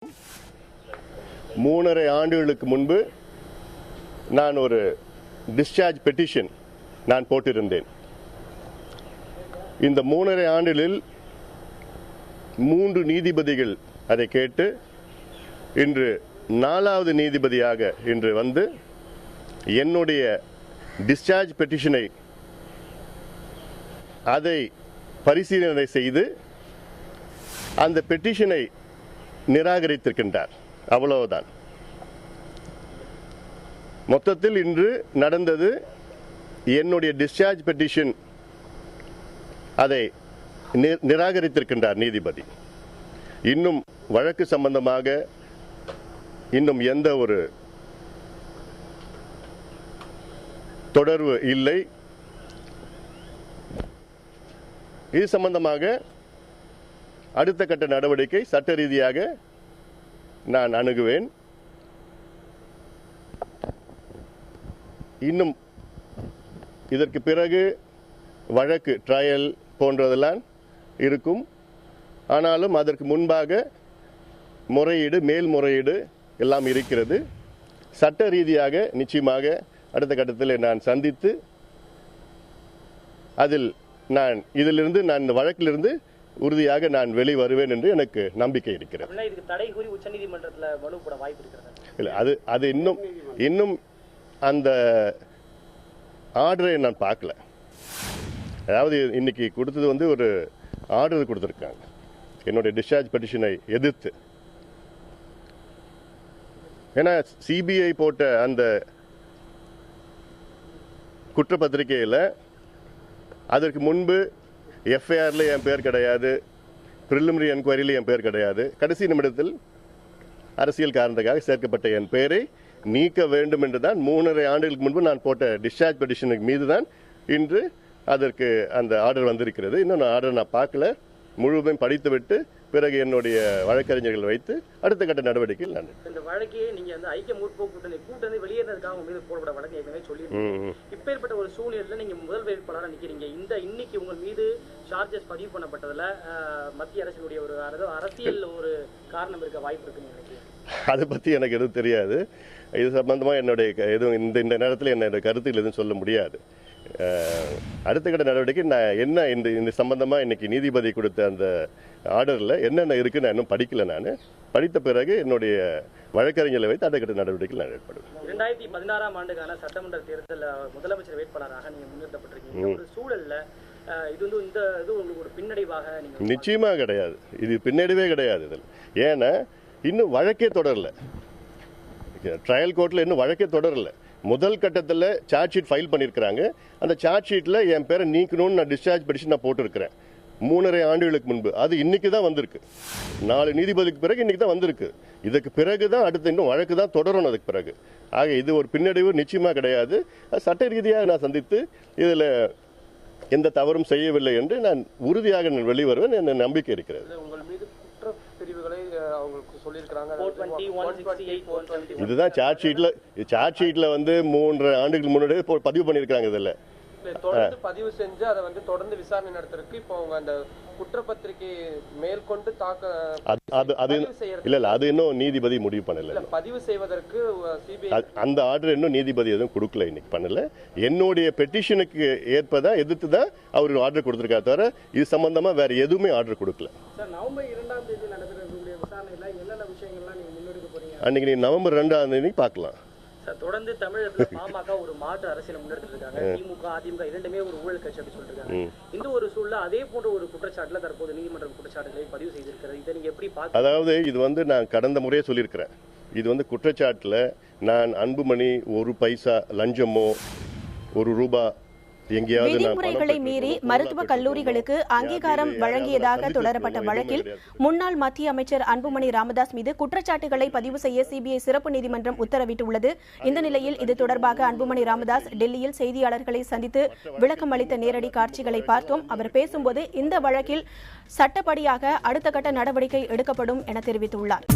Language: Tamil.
3.5 ஆண்டுகளுக்கு முன்பு நான் ஒரு டிஸ்சார்ஜ் பெட்டிஷன் நான் போட்டிருந்தேன். இந்த 3.5 ஆண்டுகளில் 3 நீதிபதிகள் அதை கேட்டு இன்று 4வது நீதிபதியாக இன்று வந்து என்னுடைய டிஸ்சார்ஜ் பெட்டிஷனை அதை பரிசீலனை செய்து அந்த பெட்டிஷனை நிராகரித்திருக்கின்றார். அவ்வளவுதான். மொத்தத்தில் இன்று நடந்தது, என்னுடைய டிஸ்சார்ஜ் பெட்டிஷன் அதை நிராகரித்திருக்கின்றார் நீதிபதி. இன்னும் வழக்கு சம்பந்தமாக இன்னும் எந்த ஒரு தொடர்பு இல்லை. இது சம்பந்தமாக அடுத்த கட்ட நடவடிக்கை சட்ட ரீதியாக நான் அணுகுவேன். இன்னும் இதற்கு பிறகு வழக்கு ட்ரையல் போன்றதெல்லாம் இருக்கும். ஆனாலும் அதற்கு முன்பாக முறையீடு, மேல்முறையீடு எல்லாம் இருக்கிறது. சட்ட ரீதியாக நிச்சயமாக அடுத்த கட்டத்தில் நான் சந்தித்து இதிலிருந்து நான் இந்த வழக்கிலிருந்து உறுதியாக நான் வெளி வருவேன் என்று எனக்கு நம்பிக்கை இருக்கிறது. அது இன்னும் அந்த ஆர்டரை நான் பார்க்கல. அதாவது இன்னைக்கு கொடுத்தது ஒரு ஆர்டர் கொடுத்திருக்காங்க என்னுடைய டிஸ்சார்ஜ் பெட்டிஷனை எதிர்த்து. ஏன்னா சிபிஐ போட்ட அந்த குற்றப்பத்திரிகையில் அதற்கு முன்பு எஃப்ஐஆர்ல என் பேர் கிடையாது, பிரிலிமினரி என்கொயரியில் என் பேர் கிடையாது. கடைசி நிமிடத்தில் அரசியல் காரணத்துக்காக சேர்க்கப்பட்ட என் பெயரை நீக்க வேண்டும் என்றுதான் 3.5 ஆண்டுகளுக்கு முன்பு நான் போட்ட டிஸ்சார்ஜ் பெட்டிஷனுக்கு மீது தான் இன்று அதற்கு அந்த ஆர்டர் வந்திருக்கிறது. இன்னும் ஆர்டர் நான் பார்க்கல. முழுவதும் படித்துவிட்டு பிறகு என்னுடைய வழக்கறிஞர்கள் வைத்து அடுத்த கட்ட நடவடிக்கையில் நான் இந்த வழக்கே நீங்க அந்த ஐக்கிய முற்போக்கு கூட்டணி வெளியேறதுக்காக உங்க மீது போடப்பட்ட வழக்கு ஏற்கனவே சொல்லியிருக்கீங்க. இப்பேற்பட்ட ஒரு சூழ்நிலையில நீங்க முதல் வேட்பாளராக நிக்கிறீங்க. இன்னைக்கு உங்கள் மீது சார்ஜஸ் பதிவு பண்ணப்பட்டதுல மத்திய அரசினுடைய ஒரு அரசியல் ஒரு காரணம் இருக்க வாய்ப்பு இருக்குன்னு நினைக்கிறேன். அதை பத்தி எனக்கு எதுவும் தெரியாது. இது சம்பந்தமா என்னுடைய எதுவும் இந்த நேரத்தில் என்னுடைய கருத்துக்கள் எதுவும் சொல்ல முடியாது. அடுத்த கட்ட நடவடிக்கை நான் என்ன இந்த சம்பந்தமா இன்னைக்கு நீதிபதி கொடுத்த அந்த ஆர்டர்ல என்னென்ன இருக்கு நான் இன்னும் படிக்கல. நான் படித்த பிறகு என்னுடைய வழக்கறிஞர்களை வைத்து அடுத்த கட்ட நடவடிக்கை நான் ஏற்படுவேன். 2016ஆம் ஆண்டுக்கான சட்டமன்ற தேர்தல் முதலமைச்சர் வேட்பாளராக நீங்க முன்னிறுத்தப்பட்டிருக்கீங்க. ஒரு சூழல்ல இது உங்களுக்கு ஒரு பின்னடைவாக நீங்க? நிச்சயமா கிடையாது. இது பின்னடைவே கிடையாது. இதில் ஏன்னா இன்னும் வழக்கே தொடரல. ட்ரையல் கோர்ட்ல இன்னும் வழக்கே தொடரல. முதல் கட்டத்தில் சார்ஜ் ஷீட் ஃபைல் பண்ணியிருக்கிறாங்க. அந்த சார்ஜ் ஷீட்டில் என் பேரை நீக்கணும்னு நான் டிஸ்சார்ஜ் பெட்டிஷன் நான் போட்டிருக்கிறேன் 3.5 ஆண்டுகளுக்கு முன்பு. அது இன்னைக்கு தான் வந்திருக்கு. 4 நீதிபதிக்கு பிறகு இன்னைக்கு தான் வந்திருக்கு. இதுக்கு பிறகு தான் அடுத்த இன்னும் வழக்கு தான் தொடரணும். அதுக்கு பிறகு ஆக இது ஒரு பின்னடைவு நிச்சயமாக கிடையாது. சட்ட ரீதியாக நான் சந்தித்து இதில் எந்த தவறும் செய்யவில்லை என்று நான் உறுதியாக நான் வெளிவருவேன் என்ற நம்பிக்கை இருக்கிறது. இதுதான் சார்ஜ் ஷீட்ல 3.5 ஆண்டுகளுக்கு முன்னாடி பதிவு பண்ணிருக்காங்க. இதுல பதிவு செஞ்சு அதை தொடர்ந்து விசாரணை நடத்துறதுக்கு இப்போ அவங்க அந்த குற்றப்பத்திரிகை மேற்கொண்டு அது இன்னும் நீதிபதி முடிவு பண்ணல. பதிவு செய்வதற்கு அந்த ஆர்டர் இன்னும் நீதிபதி எதுவும் கொடுக்கல, இன்னைக்கு பண்ணல. என்னுடைய பெட்டிஷனுக்கு ஏற்பதா எதிர்த்துதான் அவர் ஆர்டர் கொடுத்திருக்காரு தவிர இது சம்பந்தமா வேற எதுவுமே ஆர்டர் கொடுக்கல. நவம்பர் 2ஆம் தேதி நடக்கிற விசாரணையில என்னென்ன விஷயங்கள்லாம் நீங்க முன்னெடுக்க போறீங்க? அன்னைக்கு நவம்பர் 2ஆம் தேதி பார்க்கலாம். தொடர்ந்து தமிழகத்துல பாமக ஒரு மாற்று அரசியலை முன்னெடுத்து இருக்காங்க. திமுக, அதிமுக இரண்டுமே ஒரு ஊழல் கட்சி அப்படி சொல்றாங்க. இந்த ஒரு சூழல அதே போன்ற ஒரு குற்றச்சாட்டுல தற்போது நீதிமன்றம் குற்றச்சாட்டுகளை பதிவு செய்திருக்கிறது. இதை நீங்க எப்படி பார்க்க? அதாவது இது நான் கடந்த முறையே சொல்லியிருக்கிறேன். இது குற்றச்சாட்டுல நான் அன்புமணி ஒரு பைசா லஞ்சமோ ₹1 விதிமுறைகளை மீறி மருத்துவக் கல்லூரிகளுக்கு அங்கீகாரம் வழங்கியதாக தொடரப்பட்ட வழக்கில் முன்னாள் மத்திய அமைச்சர் அன்புமணி ராமதாஸ் மீது குற்றச்சாட்டுகளை பதிவு செய்ய சிபிஐ சிறப்பு நீதிமன்றம் உத்தரவிட்டுள்ளது. இந்த நிலையில் இது தொடர்பாக அன்புமணி ராமதாஸ் டெல்லியில் செய்தியாளர்களை சந்தித்து விளக்கம் அளித்த நேரடி காட்சிகளை பார்த்தோம். அவர் பேசும்போது இந்த வழக்கில் சட்டப்படியாக அடுத்த கட்ட நடவடிக்கை எடுக்கப்படும் என தெரிவித்துள்ளார்.